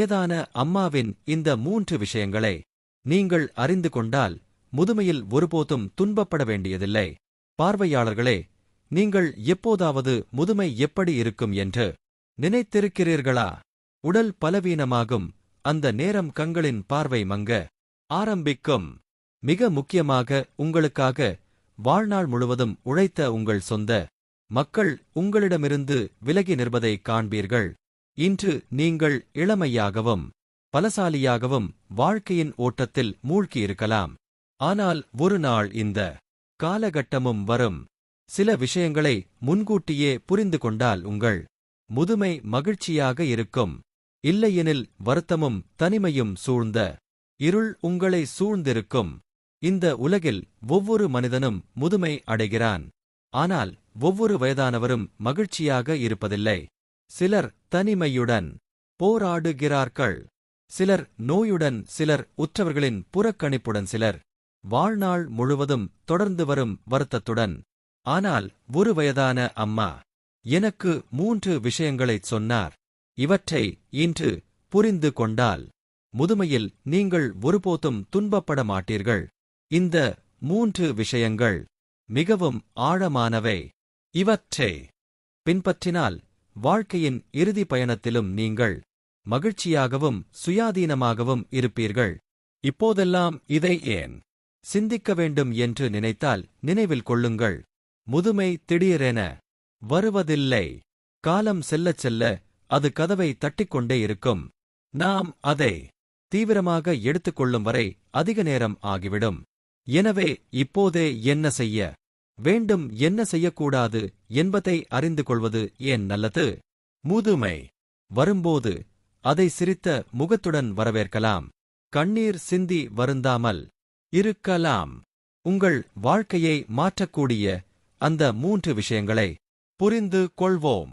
வயதான அம்மாவின் இந்த 3 விஷயங்களை நீங்கள் அறிந்து கொண்டால் முதுமையில் ஒருபோதும் துன்பப்பட வேண்டியதில்லை. பார்வையாளர்களே, நீங்கள் எப்போதாவது முதுமை எப்படி இருக்கும் என்று நினைத்திருக்கிறீர்களா? உடல் பலவீனமாகும், அந்த நேரம் கண்களின் பார்வை மங்க ஆரம்பிக்கும். மிக முக்கியமாக உங்களுக்காக வாழ்நாள் முழுவதும் உழைத்த உங்கள் சொந்த மக்கள் உங்களிடமிருந்து விலகி நிற்பதை காண்பீர்கள். இன்று நீங்கள் இளமையாகவும் பலசாலியாகவும் வாழ்க்கையின் ஓட்டத்தில் மூழ்கியிருக்கலாம். ஆனால் ஒரு நாள் இந்த காலகட்டமும் வரும். சில விஷயங்களை முன்கூட்டியே புரிந்து கொண்டால் உங்கள் முதுமை மகிழ்ச்சியாக இருக்கும். இல்லையெனில் வருத்தமும் தனிமையும் சூழ்ந்த இருள் உங்களை சூழ்ந்திருக்கும். இந்த உலகில் ஒவ்வொரு மனிதனும் முதுமை அடைகிறான். ஆனால் ஒவ்வொரு வயதானவரும் மகிழ்ச்சியாக இருப்பதில்லை. சிலர் தனிமையுடன் போராடுகிறார்கள், சிலர் நோயுடன், சிலர் உற்றவர்களின் புறக்கணிப்புடன், சிலர் வாழ்நாள் முழுவதும் தொடர்ந்து வரும் வருத்தத்துடன். ஆனால் ஒரு வயதான அம்மா எனக்கு 3 விஷயங்களைச் சொன்னார். இவற்றை இன்று புரிந்து கொண்டால் முதுமையில் நீங்கள் ஒருபோதும் துன்பப்பட மாட்டீர்கள். இந்த 3 விஷயங்கள் மிகவும் ஆழமானவை. இவற்றை பின்பற்றினால் வாழ்க்கையின் இறுதி பயணத்திலும் நீங்கள் மகிழ்ச்சியாகவும் சுயாதீனமாகவும் இருப்பீர்கள். இப்போதெல்லாம் இதை ஏன் சிந்திக்க வேண்டும் என்று நினைத்தால் நினைவில் கொள்ளுங்கள், முதுமை திடீரென வருவதில்லை. காலம் செல்லச் செல்ல அது கதவை தட்டிக்கொண்டே இருக்கும். நாம் அதை தீவிரமாக எடுத்துக்கொள்ளும் வரை அதிக நேரம் ஆகிவிடும். எனவே இப்போதே என்ன செய்ய வேண்டும், என்ன செய்யக்கூடாது என்பதை அறிந்து கொள்வது ஏன் நல்லது. முதுமை வரும்போது அதை சிரித்த முகத்துடன் வரவேற்கலாம். கண்ணீர் சிந்தி வருந்தாமல் இருக்கலாம். உங்கள் வாழ்க்கையை மாற்றக்கூடிய அந்த 3 விஷயங்களை புரிந்து கொள்வோம்.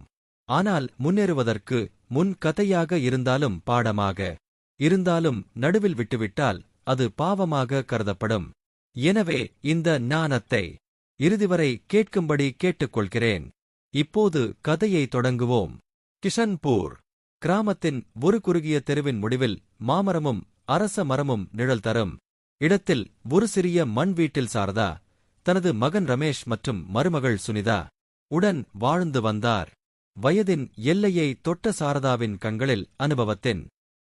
ஆனால் முன்னேறுவதற்கு முன் கதையாக இருந்தாலும் பாடமாக இருந்தாலும் நடுவில் விட்டுவிட்டால் அது பாவமாக கருதப்படும். எனவே இந்த ஞானத்தை இறுதிவரை கேட்கும்படி கேட்டுக்கொள்கிறேன். இப்போது கதையை தொடங்குவோம். கிஷன்பூர் கிராமத்தின் ஒரு குறுகிய தெருவின் முடிவில் மாமரமும் அரச மரமும் நிழல் தரும் இடத்தில் ஒரு சிறிய மண் வீட்டில் சாரதா தனது மகன் ரமேஷ் மற்றும் மருமகள் சுனிதா உடன் வாழ்ந்து வந்தார். வயதின் எல்லையை தொட்ட சாரதாவின் கண்களில் அனுபவத்தின்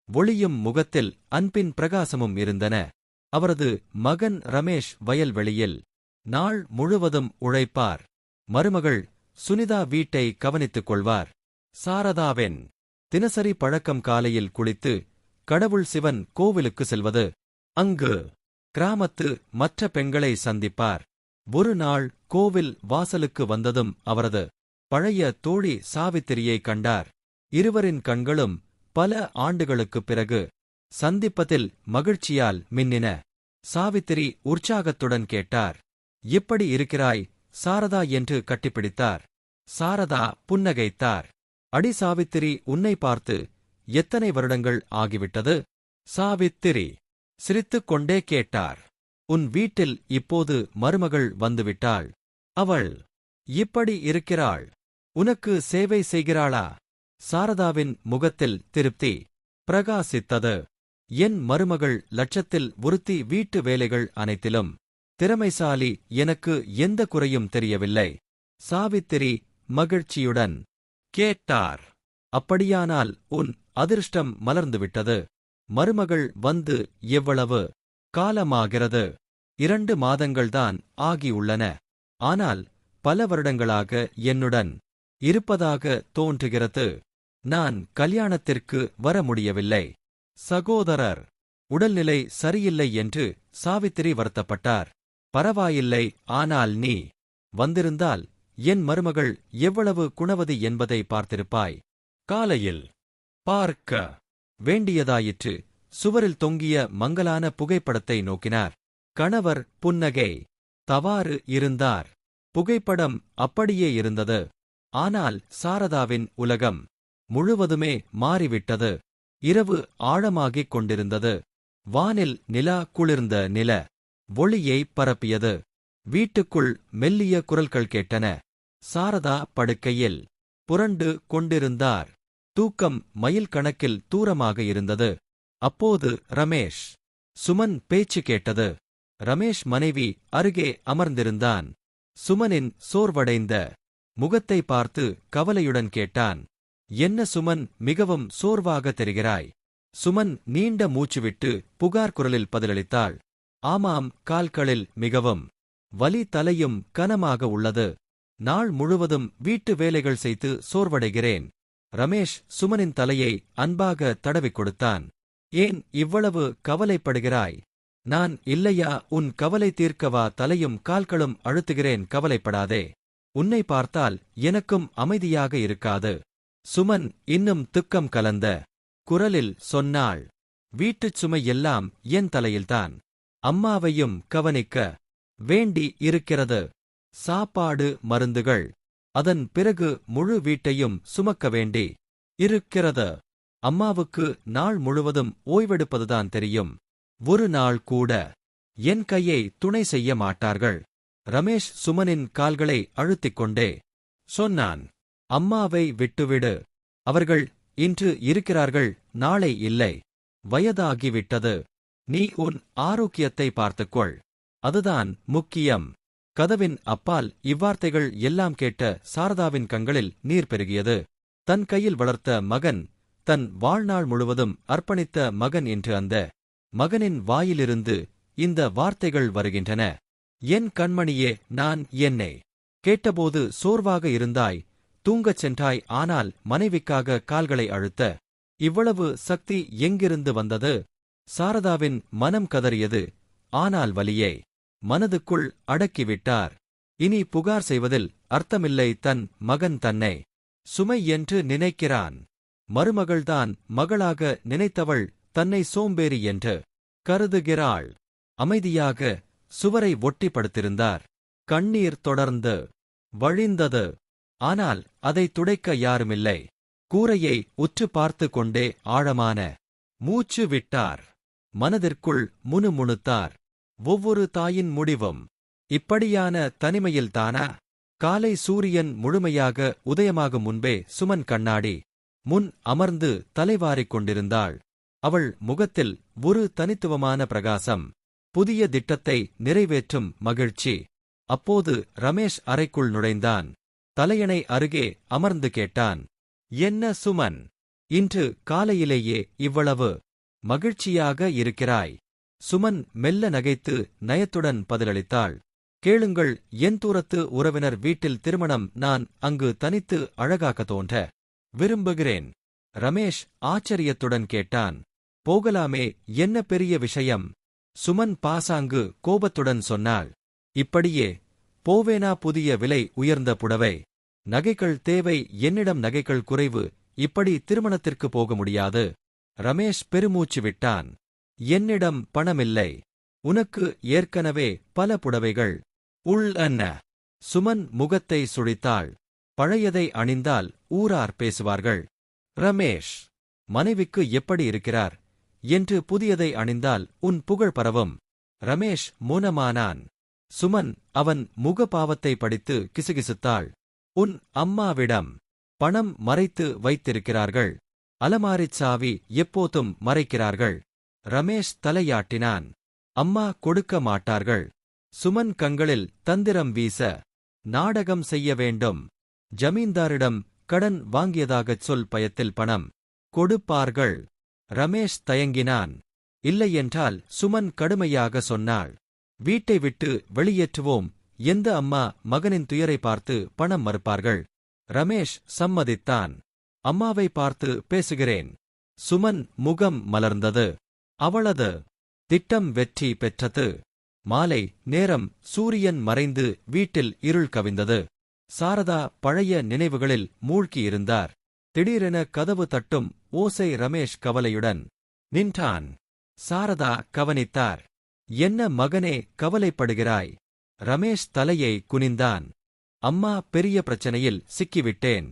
ஒளியும் முகத்தில் அன்பின் பிரகாசமும் இருந்தன. அவரது மகன் ரமேஷ் வயல்வெளியில் நாள் முழுவதும் உழைப்பார். மருமகள் சுனிதா வீட்டை கவனித்துக் கொள்வார். சாரதாவின் தினசரி பழக்கம் காலையில் குளித்து கடவுள் சிவன் கோவிலுக்கு செல்வது. அங்கு கிராமத்து மற்ற பெண்களை சந்திப்பார். ஒரு நாள் கோவில் வாசலுக்கு வந்ததும் அவரது பழைய தோழி சாவித்திரியை கண்டார். இருவரின் கண்களும் பல ஆண்டுகளுக்குப் பிறகு சந்திப்பதில் மகிழ்ச்சியால் மின்னின. சாவித்திரி உற்சாகத்துடன் கேட்டார், எப்படி இருக்கிறாய் சாரதா என்று கட்டிப்பிடித்தார். சாரதா புன்னகைத்தார். அடி சாவித்திரி, உன்னை பார்த்து எத்தனை வருடங்கள் ஆகிவிட்டது? சாவித்திரி சிரித்துக் கொண்டே கேட்டார். உன் வீட்டில் இப்போது மருமகள் வந்துவிட்டாள். அவள் இப்படி இருக்கிறாள். உனக்கு சேவை செய்கிறாளா? சாரதாவின் முகத்தில் திருப்தி பிரகாசித்தது. என் மருமகள் லட்சத்தில் ஒருத்தி, வீட்டு வேலைகள் அனைத்திலும் திறமைசாலி, எனக்கு எந்த குறையும் தெரியவில்லை. சாவித்திரி மகிழ்ச்சியுடன் கேட்டார். அப்படியானால் உன் அதிர்ஷ்டம் மலர்ந்துவிட்டது. மருமகள் வந்து எவ்வளவு காலமாகிறது? 2 மாதங்கள்தான் ஆகியுள்ளன. ஆனால் பல வருடங்களாக என்னுடன் இருப்பதாக தோன்றுகிறது. நான் கல்யாணத்திற்கு வர முடியவில்லை. சகோதரர் உடல்நிலை சரியில்லை என்று சாவித்திரி வருத்தப்பட்டார். பரவாயில்லை, ஆனால் நீ வந்திருந்தால் என் மருமகள் எவ்வளவு குணவதி என்பதை பார்த்திருப்பாய். காலையில் பார்க்க வேண்டியதாயிற்று. சுவரில் தொங்கிய மங்கலான புகைப்படத்தை நோக்கினார். கணவர் புன்னகை தவாறு இருந்தார். புகைப்படம் அப்படியே இருந்தது. ஆனால் சாரதாவின் உலகம் முழுவதுமே மாறிவிட்டது. இரவு ஆழமாகிக் கொண்டிருந்தது. வானில் நிலா குளிர்ந்த நில ஒளியை பரப்பியது. வீட்டுக்குள் மெல்லிய குரல்கள் கேட்டன. சாரதா படுக்கையில் புரண்டு கொண்டிருந்தார். தூக்கம் மைல் கணக்கில் தூரமாக இருந்தது. அப்போது ரமேஷ். சுமன் பேச்சு கேட்டது. ரமேஷ் மனைவி அருகே அமர்ந்திருந்தான். சுமனின் சோர்வடைந்த முகத்தை பார்த்து கவலையுடன் கேட்டான். என்ன சுமன், மிகவும் சோர்வாக தெரிகிறாய்? சுமன் நீண்ட மூச்சுவிட்டு புகார் குரலில் பதிலளித்தாள். ஆமாம், கால்களில் மிகவும் வலி, தலையும் கனமாக உள்ளது. நாள் முழுவதும் வீட்டு வேலைகள் செய்து சோர்வடைகிறேன். ரமேஷ் சுமனின் தலையை அன்பாக தடவிக் கொடுத்தான். ஏன் இவ்வளவு கவலைப்படுகிறாய்? நான் இல்லையா உன் கவலை தீர்க்கவா தலையும் கால்களும் அழுத்துகிறேன்? கவலைப்படாதே. உன்னை பார்த்தால் எனக்கும் அமைதியாக இருக்காது. சுமன் இன்னும் துக்கம் கலந்த குரலில் சொன்னாள். வீட்டுச் சுமை எல்லாம் என் தலையில்தான். அம்மாவையும் கவனிக்க வேண்டி இருக்கிறது. சாப்பாடு, மருந்துகள், அதன் பிறகு முழு வீட்டையும் சுமக்க வேண்டி இருக்கிறது. அம்மாவுக்கு நாள் முழுவதும் ஓய்வெடுப்பதுதான் தெரியும். ஒரு நாள் கூட என் கையை துணை செய்ய மாட்டார்கள். ரமேஷ் சுமனின் கால்களை அழுத்திக் கொண்டே சொன்னான். அம்மாவை விட்டுவிடு. அவர்கள் இன்று இருக்கிறார்கள், நாளை இல்லை. வயதாகிவிட்டது. நீ உன் ஆரோக்கியத்தை பார்த்துக்கொள். அதுதான் முக்கியம். கதவின் அப்பால் இவ்வார்த்தைகள் எல்லாம் கேட்ட சாரதாவின் கண்களில் நீர் பெருகியது. தன் கையில் வளர்த்த மகன், தன் வாழ்நாள் முழுவதும் அர்ப்பணித்த மகன் என்று அந்த மகனின் வாயிலிருந்து இந்த வார்த்தைகள் வருகின்றன. என் கண்மணியே, நான் என்னை கேட்டபோது சோர்வாக இருந்தாய், தூங்கச் சென்றாய். ஆனால் மனைவிக்காக கால்களை அழுத்த இவ்வளவு சக்தி எங்கிருந்து வந்தது? சாரதாவின் மனம் கதறியது. ஆனால் வலியை மனதுக்குள் அடக்கிவிட்டார். இனி புகார் செய்வதில் அர்த்தமில்லை. தன் மகன் தன்னை சுமை என்று நினைக்கிறான். மருமகள்தான் மகளாக நினைத்தவள் தன்னை சோம்பேறி என்று கருதுகிறாள். அமைதியாக சுவரை ஒட்டி படுத்திருந்தார். கண்ணீர் தொடர்ந்து வழிந்தது. ஆனால் அதை துடைக்க யாருமில்லை. கூரையை உற்று பார்த்து கொண்டே ஆழமான மூச்சு விட்டார். மனதிற்குள் முணுமுணுத்தார். ஒவ்வொரு தாயின் முடிவும் இப்படியான தனிமையில்தானா? காலை சூரியன் முழுமையாக உதயமாகும் முன்பே சுமன் கண்ணாடி முன் அமர்ந்து தலைவாரிக் கொண்டிருந்தாள். அவள் முகத்தில் ஒரு தனித்துவமான பிரகாசம், புதிய திட்டத்தை நிறைவேற்றும் மகிழ்ச்சி. அப்போது ரமேஷ் அறைக்குள் நுழைந்தான். தலையணை அருகே அமர்ந்து கேட்டான். என்ன சுமன், இன்று காலையிலேயே இவ்வளவு மகிழ்ச்சியாக இருக்கிறாய்? சுமன் மெல்ல நகைத்து நயத்துடன் பதிலளித்தாள். கேளுங்கள், என் தூரத்து உறவினர் வீட்டில் திருமணம். நான் அங்கு தனித்து அழகாக்க தோன்ற விரும்புகிறேன். ரமேஷ் ஆச்சரியத்துடன் கேட்டான். போகலாமே, என்ன பெரிய விஷயம்? சுமன் பாசாங்கு கோபத்துடன் சொன்னாள். இப்படியே போவேனா? புதிய விலை உயர்ந்த புடவை, நகைகள் தேவை. என்னிடம் நகைகள் குறைவு. இப்படி திருமணத்திற்கு போக முடியாது. ரமேஷ் பெருமூச்சு விட்டான். என்னிடம் பணமில்லை. உனக்கு ஏற்கனவே பல புடவைகள் உள்ளன. சுமன் முகத்தை சுழித்தாள். பழையதை அணிந்தால் ஊரார் பேசுவார்கள். ரமேஷ் மனைவிக்கு எப்படி இருக்கிறார் என்று புதியதை அணிந்தால் உன் புகழ் பரவும். ரமேஷ் மௌனமானான். சுமன் அவன் முகபாவத்தை படித்து கிசுகிசுத்தாள். உன் அம்மாவிடம் பணம் மறைத்து வைத்திருக்கிறார்கள். அலமாரிச் சாவி எப்போதும் மறைக்கிறார்கள். ரமேஷ் தலையாட்டினான். அம்மா கொடுக்க மாட்டார்கள். சுமன் கண்களில் தந்திரம் வீச, நாடகம் செய்ய வேண்டும். ஜமீன்தாரிடம் கடன் வாங்கியதாகச் சொல். பயத்தில் பணம் கொடுப்பார்கள். ரமேஷ் தயங்கினான். இல்லையென்றால் சுமன் கடுமையாக சொன்னாள். வீட்டை விட்டு வெளியேற்றுவோம். எந்த அம்மா மகனின் துயரை பார்த்து பணம் மறுப்பார்கள்? ரமேஷ் சம்மதித்தான். அம்மாவை பார்த்து பேசுகிறேன். சுமன் முகம் மலர்ந்தது. அவளது திட்டம் வெற்றி பெற்றது. மாலை நேரம். சூரியன் மறைந்து வீட்டில் இருள் கவிந்தது. சாரதா பழைய நினைவுகளில் மூழ்கியிருந்தார். திடீரென கதவு தட்டும் ஓசை. ரமேஷ் கவலையுடன் நின்றான். சாரதா கவனித்தார். என்ன மகனே, கவலைப்படுகிறாய்? ரமேஷ் தலையை குனிந்தான். அம்மா, பெரிய பிரச்சனையில் சிக்கிவிட்டேன்.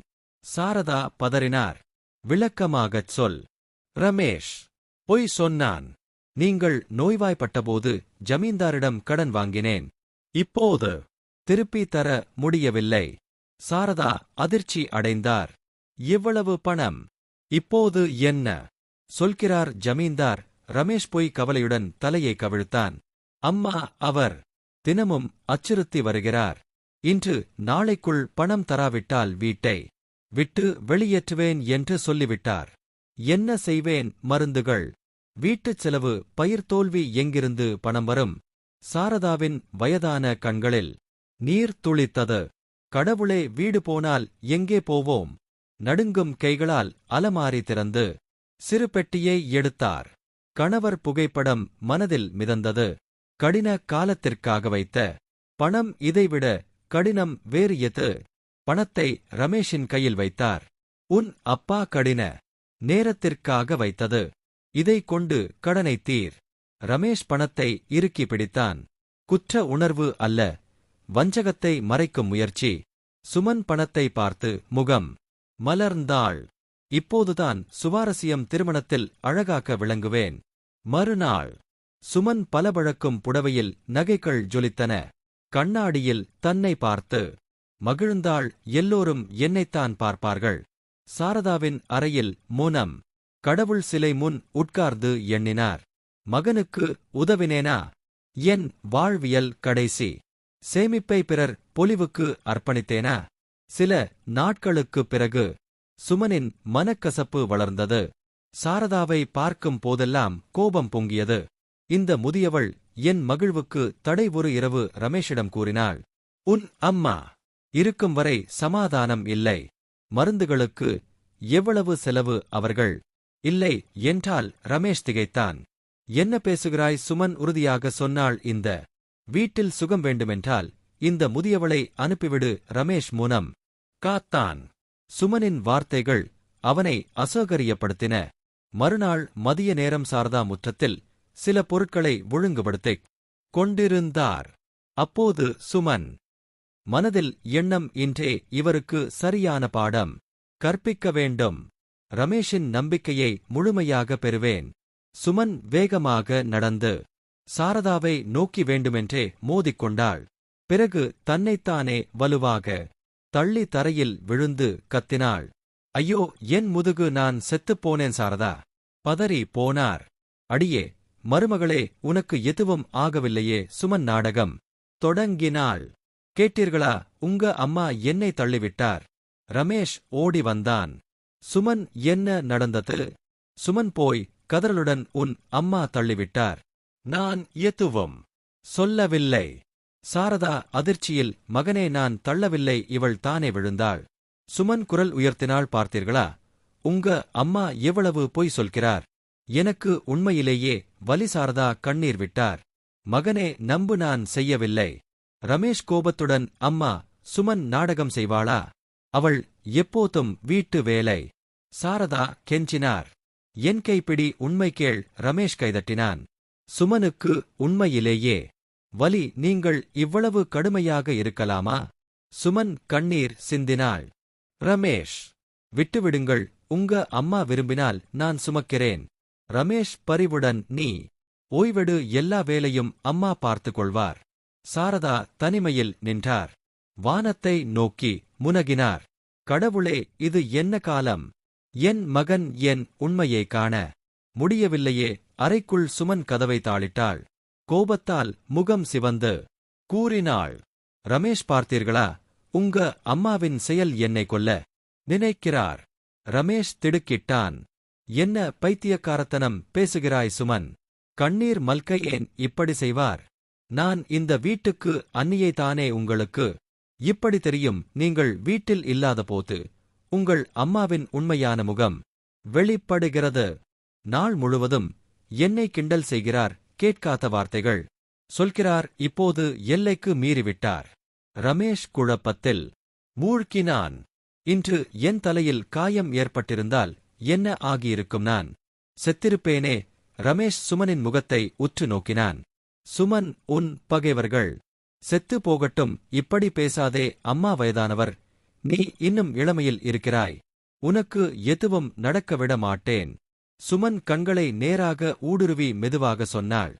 சாரதா பதறினார். விளக்கமாகச் சொல். ரமேஷ் பொய் சொன்னான். நீங்கள் நோய்வாய்ப்பட்டபோது ஜமீன்தாரிடம் கடன் வாங்கினேன். இப்போது திருப்பி தர முடியவில்லை. சாரதா அதிர்ச்சி அடைந்தார். எவ்வளவு பணம்? இப்போது என்ன சொல்கிறார் ஜமீன்தார்? ரமேஷ் போய் கவலையுடன் தலையை கவிழ்த்தான். அம்மா, அவர் தினமும் அச்சுறுத்தி வருகிறார். இன்று நாளைக்குள் பணம் தராவிட்டால் வீட்டை விட்டு வெளியேற்றுவேன் என்று சொல்லிவிட்டார். என்ன செய்வேன்? மருந்துகள், வீட்டுச் செலவு, பயிர் தோல்வி, எங்கிருந்து பணம் வரும்? சாரதாவின் வயதான கண்களில் நீர் துளித்தது. கடவுளே, வீடு போனால் எங்கே போவோம்? நடுங்கும் கைகளால் அலமாரி திறந்து சிறு பெட்டியை எடுத்தார். கணவர் புகைப்படம் மனதில் மிதந்தது. கடின காலத்திற்காக வைத்த பணம், இதைவிட கடினம் வேறு எது? பணத்தை ரமேஷின் கையில் வைத்தார். உன் அப்பா கடின நேரத்திற்காக வைத்தது. இதை கொண்டு கடனை தீர். ரமேஷ் பணத்தை இறுக்கி பிடித்தான். குற்ற உணர்வு அல்ல, வஞ்சகத்தை மறைக்கும் முயற்சி. சுமன் பணத்தை பார்த்து முகம் மலர்ந்தாள். இப்போதுதான் சுவாரஸ்யம், திருமணத்தில் அழகாக விளங்குவேன். மறுநாள் சுமன் பளபளக்கும் புடவையில் நகைகள் ஜொலித்தன. கண்ணாடியில் தன்னை பார்த்து மகிழ்ந்தாள். எல்லோரும் என்னைத்தான் பார்ப்பார்கள். சாரதாவின் அறையில் மௌனம். கடவுள் சிலை முன் உட்கார்ந்து எண்ணினார். மகனுக்கு உதவினேனா? என் வாழ்வியல் கடைசி சேமிப்பை பிறர் பொலிவுக்கு அர்ப்பணித்தேனா? சில நாட்களுக்குப் பிறகு சுமனின் மனக்கசப்பு வளர்ந்தது. சாரதாவை பார்க்கும் போதெல்லாம் கோபம் பொங்கியது. இந்த முதியவள் என் மகிழ்வுக்கு தடை. ஒரு இரவு ரமேஷிடம் கூறினாள், உன் அம்மா இருக்கும் வரை சமாதானம் இல்லை. மருந்துகளுக்கு எவ்வளவு செலவு? அவர்கள் இல்லை என்றால் ரமேஷ் திகைத்தான். என்ன பேசுகிறாய்? சுமன் உறுதியாக சொன்னாள். இந்த வீட்டில் சுகம் வேண்டுமென்றால் இந்த முதியவளை அனுப்பிவிடு. ரமேஷ் மௌனம் காத்தான். சுமனின் வார்த்தைகள் அவனை அசௌகரியப்படுத்தின. மறுநாள் மதிய நேரம் சாரதா முற்றத்தில் சில பொருட்களை ஒழுங்குபடுத்திக் கொண்டிருந்தார். அப்போது சுமன் மனதில் எண்ணம், இன்றே இவருக்கு சரியான பாடம் கற்பிக்க வேண்டும். ரமேஷின் நம்பிக்கையை முழுமையாக பெறுவேன். சுமன் வேகமாக நடந்து சாரதாவை நோக்கி வேண்டுமென்றே மோதிக்கொண்டாள். பிறகு தன்னைத்தானே வலுவாக தள்ளி தரையில் விழுந்து கத்தினாள். ஐயோ, என் முதுகு, நான் செத்துப்போனேன் சாரதா. பதறி போனார். அடியே மருமகளே, உனக்கு எதுவும் ஆகவில்லையே? சுமன் நாடகம் தொடங்கினாள். கேட்டீர்களா? உங்க அம்மா என்னை தள்ளிவிட்டார். ரமேஷ் ஓடி வந்தான். சுமன், என்ன நடந்தது? சுமன் போய் கதறலுடன், உன் அம்மா தள்ளிவிட்டார். நான் எதுவும் சொல்லவில்லை. சாரதா அதிர்ச்சியில், மகனே, நான் தள்ளவில்லை, இவள் தானே விழுந்தாள். சுமன் குரல் உயர்த்தினாள். பார்த்தீர்களா? உங்க அம்மா எவ்வளவு பொய் சொல்கிறார். எனக்கு உண்மையிலேயே வலி. சாரதா கண்ணீர் விட்டார். மகனே, நம்பு, நான் செய்யவில்லை. ரமேஷ் கோபத்துடன், அம்மா, சுமன் நாடகம் செய்வாளா? அவள் எப்போதும் வீட்டு வேலை. சாரதா கெஞ்சினார். என் கைப்பிடி, உண்மை கேள். ரமேஷ் கைதட்டினான். சுமனுக்கு உண்மையிலேயே வலி. நீங்கள் இவ்வளவு கடுமையாக இருக்கலாமா? சுமன் கண்ணீர் சிந்தினாள். ரமேஷ், விட்டுவிடுங்கள். உங்க அம்மா விரும்பினால் நான் சுமக்கிறேன். ரமேஷ் பரிவுடன், நீ ஓய்வெடு, எல்லா வேலையும் அம்மா பார்த்துக் கொள்வார். சாரதா தனிமையில் நின்றார். வானத்தை நோக்கி முனகினார். கடவுளே, இது என்ன காலம்? என் மகன் என் உண்மையை காண முடியவில்லையே. அறைக்குள் சுமன் கதவை தாளிட்டாள். கோபத்தால் முகம் சிவந்து கூறினாள், ரமேஷ், பார்த்தீர்களா? உங்க அம்மாவின் செயல் என்னை கொல்ல நினைக்கிறார். ரமேஷ் திடுக்கிட்டான். என்ன பைத்தியக்காரத்தனம் பேசுகிறாய் சுமன்? கண்ணீர் மல்க, ஏன் இப்படி செய்வார்? நான் இந்த வீட்டுக்கு அந்நியைதானே. உங்களுக்கு இப்படி தெரியும். நீங்கள் வீட்டில் இல்லாதபோது உங்கள் அம்மாவின் உண்மையான முகம் வெளிப்படுகிறது. நாள் முழுவதும் என்னை கிண்டல் செய்கிறார். கேட்காத வார்த்தைகள் சொல்கிறார். இப்போது எல்லைக்கு மீறிவிட்டார். ரமேஷ் குழப்பத்தில் மூழ்கினான். இன்று என் தலையில் காயம் ஏற்பட்டிருந்தால் என்ன ஆகியிருக்கும்? நான் செத்திருப்பேனே. ரமேஷ் சுமனின் முகத்தை உற்று நோக்கினான். சுமன், உன் பகைவர்கள் செத்து போகட்டும். இப்படி பேசாதே. அம்மா வயதானவர். நீ இன்னும் இளமையில் இருக்கிறாய். உனக்கு எதுவும் நடக்கவிட மாட்டேன். சுமன் கண்களை நேராக ஊடுருவி மெதுவாக சொன்னாள்.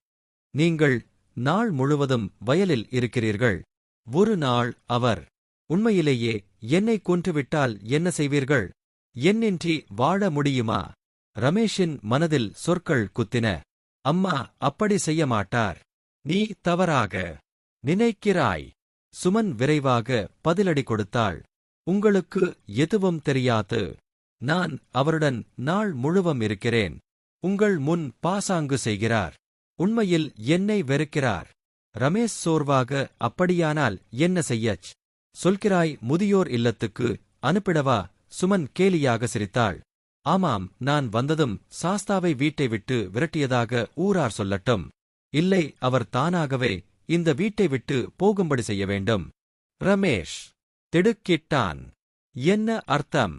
நீங்கள் நாள் முழுவதும் வயலில் இருக்கிறீர்கள். ஒரு நாள் அவர் உண்மையிலேயே என்னை கொன்றுவிட்டால் என்ன செய்வீர்கள்? என்னின்றி வாழ முடியுமா? ரமேஷின் மனதில் சொற்கள் குத்தின. அம்மா அப்படி செய்ய மாட்டார். நீ தவறாக நினைக்கிறாய். சுமன் விரைவாக பதிலடி கொடுத்தாள். உங்களுக்கு எதுவும் தெரியாது. நான் அவருடன் நாள் முழுவதும் இருக்கிறேன். உங்கள் முன் பாசாங்கு செய்கிறார். உண்மையில் என்னை வெறுக்கிறார். ரமேஷ் சோர்வாக அப்படியானால் என்ன செய்யச் சொல்கிறாய்? முதியோர் இல்லத்துக்கு அனுப்பிடவா? சுமன் கேலியாக சிரித்தாள். ஆமாம், நான் வந்ததும் சாஸ்தாவை வீட்டை விட்டு விரட்டியதாக ஊரார் சொல்லட்டும். இல்லை, அவர் தானாகவே இந்த வீட்டை விட்டு போகும்படி செய்ய வேண்டும். ரமேஷ் திடுக்கிட்டான். என்ன அர்த்தம்?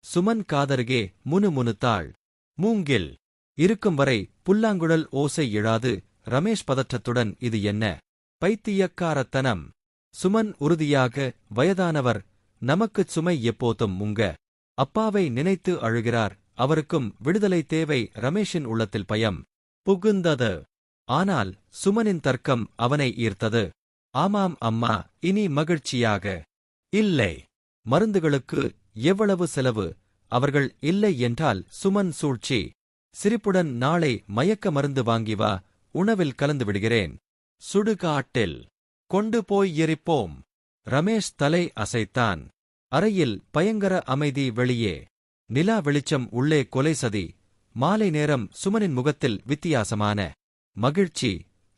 சுமன் காதருகே முணுமுணுத்தாள். மூங்கில் இருக்கும் வரை புல்லாங்குழல் ஓசை எழாது. ரமேஷ் பதற்றத்துடன் இது என்ன பைத்தியக்காரத்தனம்? சுமன் உறுதியாக, வயதானவர், நமக்குச் சுமை எப்போதும் உங்க அப்பாவை நினைத்து அழுகிறார். அவருக்கும் விடுதலை தேவை. ரமேஷின் உள்ளத்தில் பயம் புகுந்தது. ஆனால் சுமனின் தர்க்கம் அவனை ஈர்த்தது. ஆமாம் அம்மா, இனி மகிழ்ச்சியாக. இல்லை. மருந்துகளுக்கு எவ்வளவு செலவு? அவர்கள் இல்லை என்றால் சுமன் சூழ்ச்சி. சிரிப்புடன், நாளை மயக்க மருந்து வாங்கி வா, உணவில் கலந்து விடுகிறேன். சுடுகாட்டில் கொண்டு போய் எரிப்போம். ரமேஷ் தலை அசைத்தான். அறையில் பயங்கர அமைதி. வெளியே நிலா வெளிச்சம், உள்ளே கொலை சதி. மாலை நேரம். சுமனின் முகத்தில் வித்தியாசமான மகிழ்ச்சி.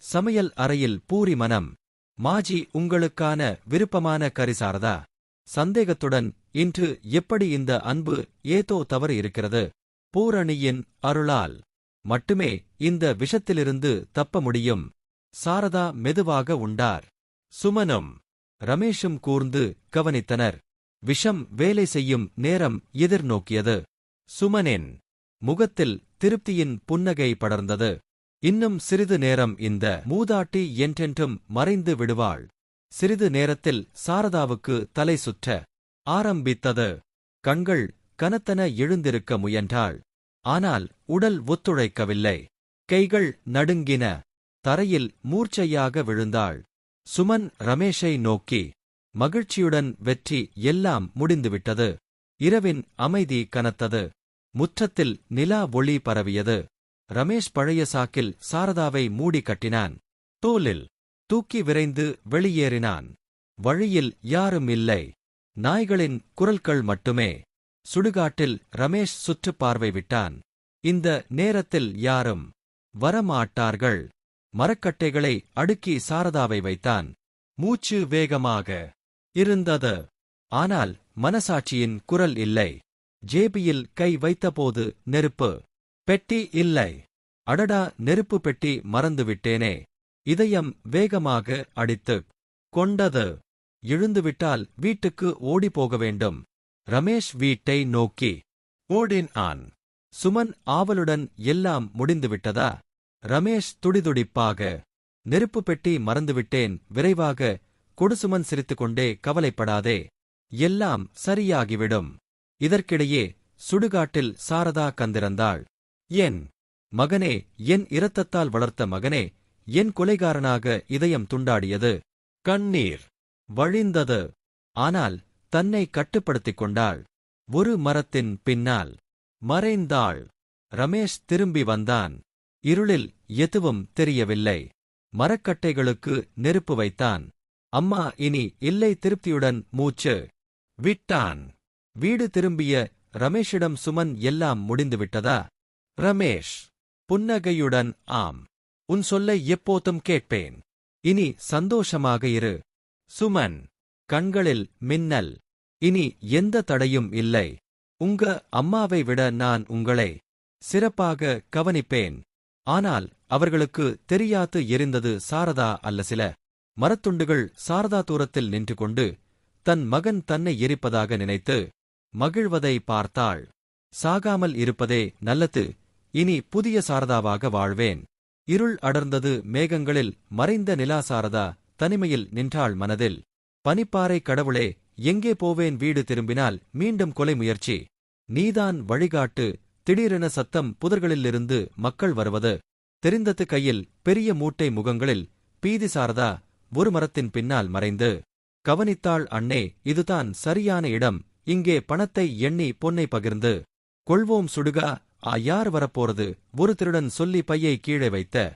சமையல் அறையில் பூரி மனம். மாஜி, உங்களுக்கான விருப்பமான கறி சாரதா? சந்தேகத்துடன், இன்று எப்படி இந்த அன்பு ஏதோ தவறு இருக்கிறது. பூரணியின் அருளால் மட்டுமே இந்த விஷத்திலிருந்து தப்ப முடியும். சாரதா மெதுவாக உண்டார். சுமனும் ரமேஷும் கூர்ந்து கவனித்தனர். விஷம் வேலை செய்யும் நேரம் எதிர்நோக்கியது. சுமனின் முகத்தில் திருப்தியின் புன்னகை படர்ந்தது. இன்னும் சிறிது நேரம் இந்த மூதாட்டி என்றென்றும் மறைந்து விடுவாள். சிறிது நேரத்தில் சாரதாவுக்கு தலை சுற்ற ஆரம்பித்தது. கண்கள் கனத்தன. எழுந்திருக்க முயன்றாள். ஆனால் உடல் ஒத்துழைக்கவில்லை. கைகள் நடுங்கின. தரையில் மூர்ச்சையாக விழுந்தாள். சுமன் ரமேஷை நோக்கி, மகிழ்ச்சியுடன், வெற்றி, எல்லாம் முடிந்துவிட்டது. இரவின் அமைதி கனத்தது. முற்றத்தில் நிலா ஒளி பரவியது. ரமேஷ் பழைய சாக்கில் சாரதாவை மூடி கட்டினான். தோலில் தூக்கி விரைந்து வெளியேறினான். வழியில் யாரும் இல்லை. நாய்களின் குரல்கள் மட்டுமே. சுடுகாட்டில் ரமேஷ் சுற்றுப்பார்வை விட்டான். இந்த நேரத்தில் யாரும் வரமாட்டார்கள். மரக்கட்டைகளை அடுக்கி சாரதாவை வைத்தான். மூச்சு வேகமாக இருந்தது. ஆனால் மனசாட்சியின் குரல் இல்லை. ஜேபியில் கை வைத்தபோது நெருப்பு பெட்டி இல்லை. அடடா, நெருப்பு பெட்டி மறந்துவிட்டேனே. இதயம் வேகமாக அடித்துக் கொண்டது. எழுந்துவிட்டால் வீட்டுக்கு ஓடிப்போக வேண்டும். ரமேஷ் வீட்டை நோக்கி ஓடினான். சுமன் ஆவலுடன், எல்லாம் முடிந்துவிட்டதா? ரமேஷ் துடிதுடிப்பாக, நெருப்பு பெட்டி மறந்துவிட்டேன். விரைவாக கொடு. சுமன் சிரித்துக்கொண்டே, கவலைப்படாதே, எல்லாம் சரியாகிவிடும். இதற்கிடையே சுடுகாட்டில் சாரதா கந்திருந்தாள். என் மகனே, என் இரத்தத்தால் வளர்த்த மகனே, என் கொலைகாரனாக இதயம் துண்டாடியது. கண்ணீர் வழிந்தது. ஆனால் தன்னை கட்டுப்படுத்திக் கொண்டாள். ஒரு மரத்தின் பின்னால் மறைந்தாள். ரமேஷ் திரும்பி வந்தான். இருளில் எதுவும் தெரியவில்லை. மரக்கட்டைகளுக்கு நெருப்பு வைத்தான். அம்மா இனி இல்லை. திருப்தியுடன் மூச்சு விட்டான். வீடு திரும்பிய ரமேஷிடம் சுமன், எல்லாம் முடிந்துவிட்டதா? ரமேஷ் புன்னகையுடன், ஆம், உன் சொல்லை எப்போதும் கேட்பேன். இனி சந்தோஷமாக இரு. சுமன் கண்களில் மின்னல். இனி எந்த தடையும் இல்லை. உங்க அம்மாவை விட நான் உங்களை சிறப்பாக கவனிப்பேன். ஆனால் அவர்களுக்கு தெரியாது எரிந்தது சாரதா அல்ல, சில மரத்துண்டுகள். சாரதா தூரத்தில் நின்று கொண்டு தன் மகன் தன்னை எரிப்பதாக நினைத்து மகிழ்வதை பார்த்தாள். சாகாமல் இருப்பதே நல்லது. இனி புதிய சாரதாவாக வாழ்வேன். இருள் அடர்ந்தது. மேகங்களில் மறைந்த நிலா. சாரதா தனிமையில் நின்றாள். மனதில் பனிப்பாறை. கடவுளே, எங்கே போவேன்? வீடு திரும்பினால் மீண்டும் கொலை முயற்சி. நீதான் வழிகாட்டு. திடீரென சத்தம். புதர்களிலிருந்து மக்கள் வருவது தெரிந்தது. கையில் பெரிய மூட்டை. முகங்களில் பீதி. சாரதா ஒரு மரத்தின் பின்னால் மறைந்து கவனித்தாள். அண்ணே, இதுதான் சரியான இடம். இங்கே பணத்தை எண்ணி பொன்னை பகிர்ந்து கொள்வோம் சுடுகா. யார் வரப்போறது? ஒரு திருடன் சொல்லி பையை கீழே வைத்த